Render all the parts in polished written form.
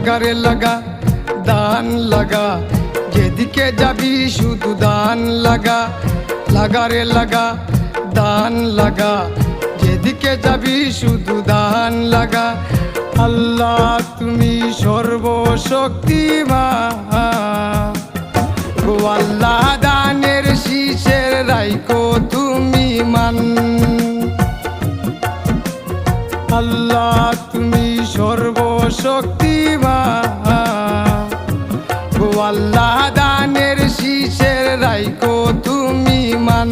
লাগা রে লাগা দান লাগা, যেদিকে যাবি শুধু দান লাগা। লাগা রে লাগা দান লাগা, যেদিকে যাবি শুধু দান লাগা। আল্লাহ তুমি সর্বশক্তিমান, গো আল্লাহ দানের শীষের রাইখো তুমি মান। আল্লাহ তুমি সর্বশক্তিমান, গো আল্লাহ দানের শীষের রাইখো তুমি মান।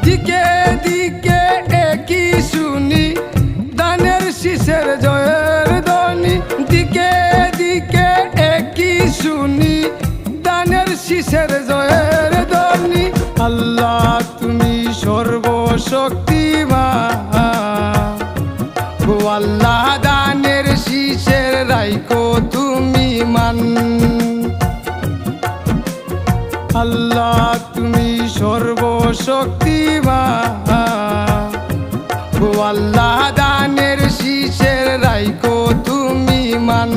দিকে দিকে একই শুনি দানের শীষের জয়ের ধ্বনি। দিকে দিকে একই শুনি দানের শীষের জয়ের ধ্বনি। আল্লাহ তুমি সর্বশক্তিমান, গো আল্লাহ দানের শীষের রাইখো তুমি মান। আল্লাহ তুমি সর্বশক্তিমান, গো আল্লাহ দানের শীষের রাইখো তুমি মান।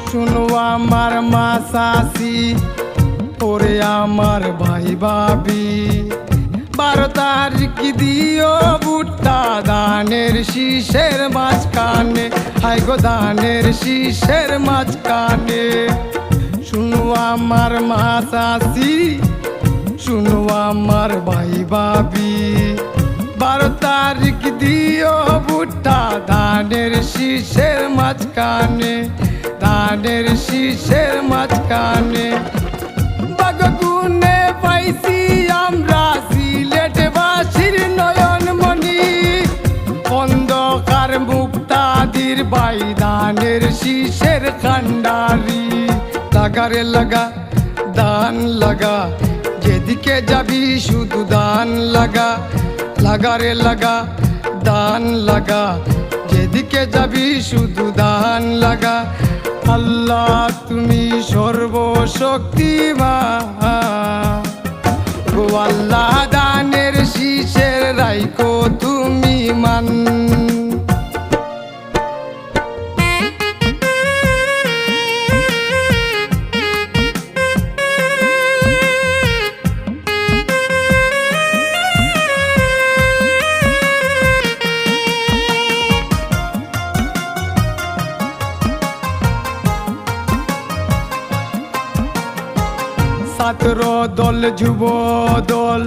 শুনো আমার মা চাচি, ওরে আমার ভাই ভাবি, 12 তারিখ দিও ভুট্টা দানের শীষের মাঝখানে। হাই গো দানের শীষের মাঝখানে। শুনো আমার মা চাচি, শুনো আমার ভাই ভাবি, 12 তারিখ দিও ভুট্টা দানের শীষের মাঝখানে। দানের শীষের মাঝখানে বাগগুনে পাইছি আমরা সিলেটবাসীর নয়নমণি। অন্ধকার মুক্তাদির ভাই দানের শীষের কান্ডারি। লাগা রে লাগা দান লাগা, যেদিকে যাবি শুধু দান লাগা। লাগা রে লাগা দান লাগা, যেদিকে যাবি শুধু দান লাগা। আল্লাহ তুমি সর্বশক্তিমান, গো আল্লাহ দানের শীষের রাইখো তুমি মান। ছাত্র দল যুব দল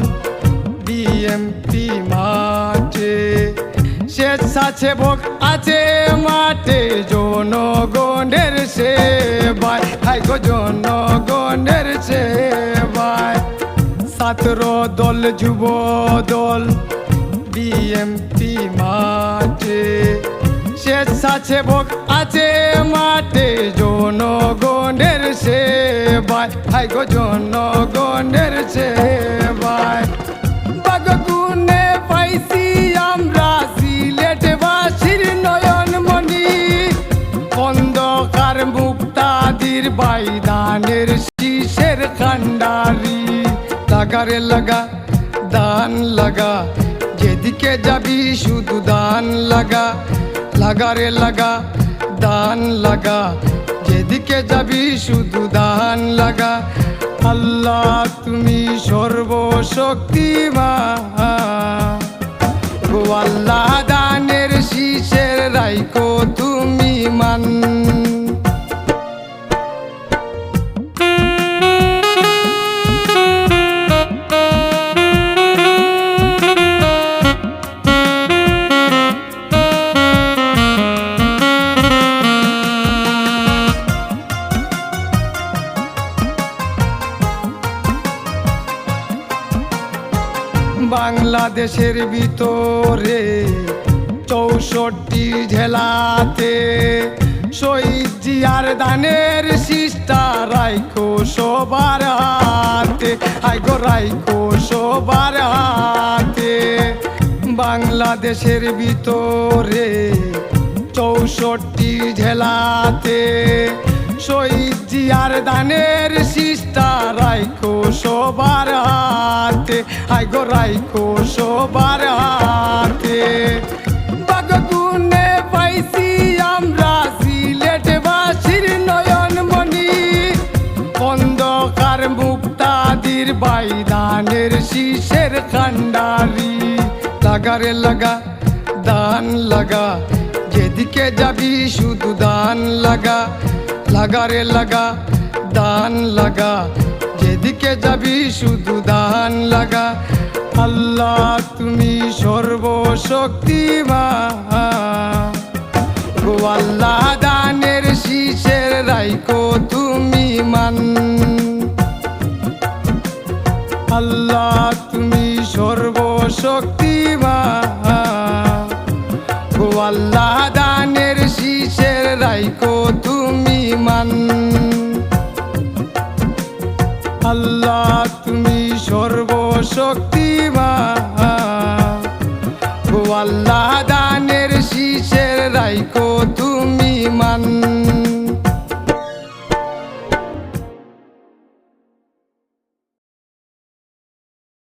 বিএমপি মাঠে, স্বেচ্ছাসেবক আছে মাঠে জনগণের সেবায়। হাই গো জনগণের সেবায়। ছাত্র দল যুব দল বিএমপি মাঠে, স্বেচ্ছাসেবক আছে মাঠে জনগণের সেবায়। হাই গো জনগণের সেবায়। বাগগুনে পাইছি আমরা সিলেটবাসীর নয়নমণি। অন্ধকার মুক্তাদির ভাই দানের শীষের কান্ডারি। লাগা রে লাগা দান লাগা, যেদিকে যাবি শুধু দান লাগা। লাগা রে লাগা দান লাগা, যেদিকে যাবি শুধু দান লাগা। আল্লাহ তুমি সর্বশক্তিমান, গো আল্লাহ দানের শীষের রাইখো তুমি মান। বাংলাদেশের ভিতরে 64 জেলাতে শহীদ জিয়ার দানের শীষ শীষটা রাইখো সবার হাতে, হাই গো রাইখো সবার হাতে। বাংলাদেশের ভিতরে 64 জেলাতে শহীদ জিয়ার দানের শীষটা রাইখো সবার হাতে, হাই গো রাইখো সবার হাতে। বাগগুনে পাইছি আমরা সিলেটবাসীর নয়নমণি, খন্দকার মুক্তাদির বাইদানের শীষের কান্ডারি। লাগারে লাগা দান লাগা, যেদিকে যাবি শুধু দান লাগা। লাগারে লাগা দান লাগা, যেদিকে যাবি শুধু দান লাগা। আল্লাহ তুমি সর্বশক্তিমান, গো আল্লাহ দানের শীষের রাইখো তুমি মান। আল্লাহ তুমি সর্বশক্তিমান, গো আল্লাহ দানের শীষের রাইখো তুমি মান। আল্লাহ তুমি সর্বশক্তিমান, গো আল্লাহ দানের শীষের রাইখো তুমি মান।